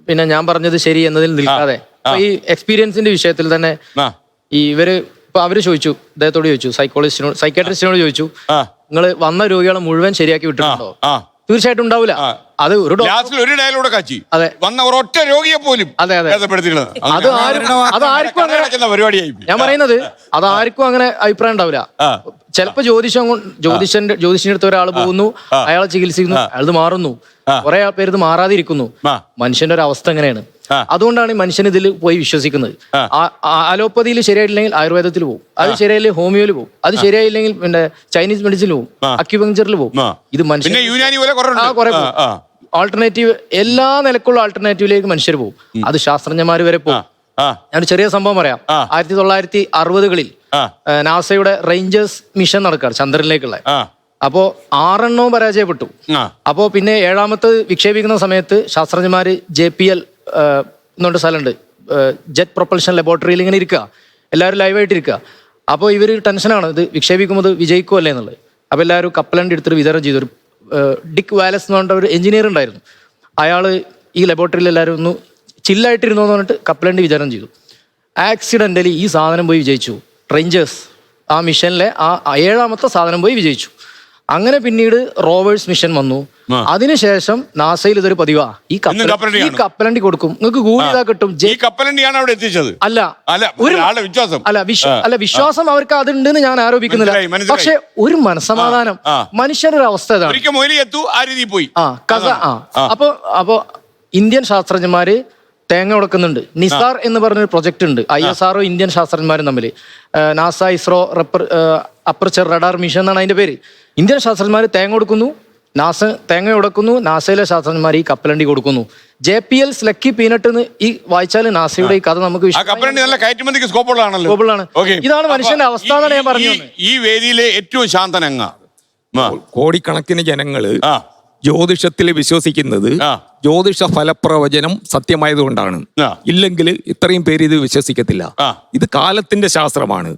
പിന്നെ ഞാൻ പറഞ്ഞത് ശരി എന്നതിൽ നിൽക്കാതെ ഈ എക്സ്പീരിയൻസിന്റെ വിഷയത്തിൽ തന്നെ ഈ ഇവര് ഇപ്പൊ അവര് ചോദിച്ചു, അദ്ദേഹത്തോട് ചോദിച്ചു, സൈക്കാട്രിസ്റ്റിനോട് ചോദിച്ചു, നിങ്ങൾ വന്ന രോഗികളെ മുഴുവൻ ശരിയാക്കി വിട്ടിട്ടുണ്ടോ? തീർച്ചയായിട്ടും ഉണ്ടാവില്ല. അത് ഒരു ഡയലോഗ് കാച്ചി അതെ, വന്ന ഒരൊറ്റ രോഗിയെ പോലും അതെ അതെ അതാർക്കും അങ്ങനെ പരിപാടിയായി. ഞാൻ പറയുന്നത് അതാർക്കും അങ്ങനെ അഭിപ്രായം ഉണ്ടാവില്ല. ചിലപ്പോ ജ്യോതിഷന്റെ അടുത്ത് ഒരാൾ പോകുന്നു, അയാളെ ചികിത്സിക്കുന്നു, അയാൾ മാറുന്നു, കുറെ പേര് മാറാതിരിക്കുന്നു. മനുഷ്യന്റെ ഒരു അവസ്ഥ എങ്ങനെയാണ്? അതുകൊണ്ടാണ് ഈ മനുഷ്യൻ ഇതിൽ പോയി വിശ്വസിക്കുന്നത്. അലോപ്പതിയിൽ ശരിയായിട്ടില്ലെങ്കിൽ ആയുർവേദത്തിൽ പോകും, അത് ശരിയായില്ലെങ്കിൽ ഹോമിയോയിൽ പോകും, അത് ശരിയായില്ലെങ്കിൽ പിന്നെ ചൈനീസ് മെഡിസിനിൽ പോകും, അക്യുപങ്ചറിൽ പോകും. ഇത് മനുഷ്യൻ കുറെ ആൾട്ടർനേറ്റീവ്, എല്ലാ നിലക്കുള്ള ആൾട്ടർനേറ്റീവിലേക്ക് മനുഷ്യർ പോകും. അത് ശാസ്ത്രജ്ഞന്മാർ വരെ പോകും. ഞാനൊരു ചെറിയ സംഭവം പറയാം. 1960-കളിൽ നാസയുടെ റേഞ്ചേഴ്സ് മിഷൻ നടക്കുകയാണ് ചന്ദ്രനിലേക്കുള്ള. അപ്പോ 6 പരാജയപ്പെട്ടു. അപ്പോ പിന്നെ 7ാമത്തെ വിക്ഷേപിക്കുന്ന സമയത്ത് ശാസ്ത്രജ്ഞന്മാര് JPL എന്നുകൊണ്ട് സ്ഥലമുണ്ട്, ജെറ്റ് പ്രൊപ്പൽഷൻ ലബോറട്ടറിയിൽ ഇങ്ങനെ ഇരിക്കുക, എല്ലാവരും ലൈവായിട്ട് ഇരിക്കുക. അപ്പോൾ ഇവർ ടെൻഷനാണ്, ഇത് വിക്ഷേപിക്കുമ്പോൾ വിജയിക്കുമല്ലേ എന്നുള്ളത്. അപ്പോൾ എല്ലാവരും കപ്പലണ്ടി എടുത്തിട്ട് വിതരണം ചെയ്തു. ഒരു ഡിക് വാലസ് എന്ന് പറഞ്ഞ ഒരു എഞ്ചിനീയർ ഉണ്ടായിരുന്നു. അയാൾ ഈ ലബോറട്ടറിയിൽ എല്ലാവരും ഒന്ന് ചില്ലായിട്ടിരുന്നു എന്ന് പറഞ്ഞിട്ട് കപ്പലണ്ടി വിതരണം ചെയ്തു. ആക്സിഡൻ്റലി ഈ സാധനം പോയി വിജയിച്ചു. റേഞ്ചേഴ്സ് ആ മിഷനിലെ ആ 7ാമത്തെ സാധനം പോയി വിജയിച്ചു. അങ്ങനെ പിന്നീട് റോവേഴ്സ് മിഷൻ വന്നു. അതിനുശേഷം നാസയിൽ ഇതൊരു പതിവാ, ഈ കപ്പലണ്ടി കൊടുക്കും, നിങ്ങൾക്ക് കൂടി ഇതാ കിട്ടും. വിശ്വാസം അവർക്ക് അതുണ്ടെന്ന് ഞാൻ ആരോപിക്കുന്നില്ല. പക്ഷെ ഒരു മനസ്സമാധാനം, മനുഷ്യന്റെ ഒരു അവസ്ഥ അപ്പൊ ഇന്ത്യൻ ശാസ്ത്രജ്ഞന്മാര് തേങ്ങ ഉടക്കുന്നുണ്ട്. നിസാർ എന്ന് പറഞ്ഞൊരു പ്രൊജക്ട് ഉണ്ട്, ISRO ഇന്ത്യൻ ശാസ്ത്രജ്ഞന്മാരും തമ്മിൽ. NASA ISRO aperture radar mission എന്നാണ് അതിന്റെ പേര്. ഇന്ത്യൻ ശാസ്ത്രജ്ഞന്മാർ തേങ്ങ കൊടുക്കുന്നു, നാസ തേങ്ങ ഉടക്കുന്നു, നാസയിലെ ശാസ്ത്രജ്ഞന്മാർ ഈ കപ്പലണ്ടി കൊടുക്കുന്നു. JPL ലക്കി പീനട്ട് എന്ന് ഈ വായിച്ചാൽ നാസയുടെ ഈ കഥ നമുക്ക് സ്കോപ്പുള്ളതാണ്. ഇതാണ് മനുഷ്യന്റെ അവസ്ഥ എന്നാണ് ഞാൻ പറഞ്ഞത്. ഈ വേദിയിലെ ഏറ്റവും ശാന്തനങ്ങ കോടിക്കണക്കിന് ജനങ്ങള് ജ്യോതിഷത്തിൽ വിശ്വസിക്കുന്നത് ജ്യോതിഷ ഫലപ്രവചനം സത്യമായതുകൊണ്ടാണ്. ഇല്ലെങ്കിൽ ഇത്രയും പേര് ഇത് വിശ്വസിക്കത്തില്ല. ഇത് കാലത്തിന്റെ ശാസ്ത്രമാണ്.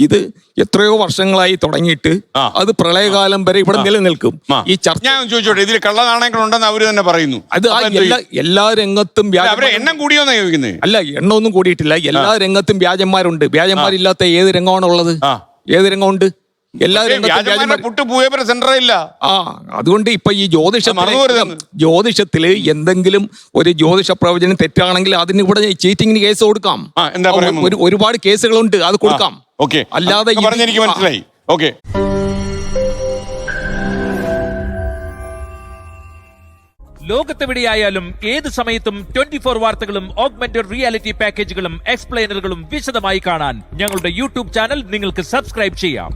ഇത് എത്രയോ വർഷങ്ങളായി തുടങ്ങിയിട്ട് അത് പ്രളയകാലം വരെ ഇവിടെ നിലനിൽക്കും. ഈ ചർച്ച ഞാൻ ചോദിച്ചോട്ടെ, ഇതിൽ കള്ളനാണയങ്ങളുണ്ടെന്ന് അവര് തന്നെ പറയുന്നു. അത് എല്ലാ രംഗത്തും എണ്ണം കൂടിയോന്നാ ചോദിക്കുന്നത്? അല്ല, എണ്ണമൊന്നും കൂടിയിട്ടില്ല. എല്ലാ രംഗത്തും വ്യാജന്മാരുണ്ട്. വ്യാജന്മാരില്ലാത്ത ഏത് രംഗമാണുള്ളത്? ഏത് രംഗമുണ്ട്? എല്ലാ അതുകൊണ്ട് ഇപ്പൊ ഈ ജ്യോതിഷത്തില് എന്തെങ്കിലും ഒരു ജ്യോതിഷ പ്രവചനം തെറ്റാണെങ്കിൽ അതിന് ഇവിടെ ചീറ്റിങ്ങിന് കേസ് കൊടുക്കാം. ഒരുപാട് കേസുകളുണ്ട്, അത് കൊടുക്കാം. അല്ലാതെ മനസ്സിലായി. ലോകത്തെവിടെയായാലും ഏത് സമയത്തും 24 വാർത്തകളും ഓഗ്മെന്റഡ് റിയാലിറ്റി പാക്കേജുകളും എക്സ്പ്ലെയിനറുകളും വിശദമായി കാണാൻ ഞങ്ങളുടെ YouTube ചാനൽ നിങ്ങൾക്ക് സബ്സ്ക്രൈബ് ചെയ്യാം.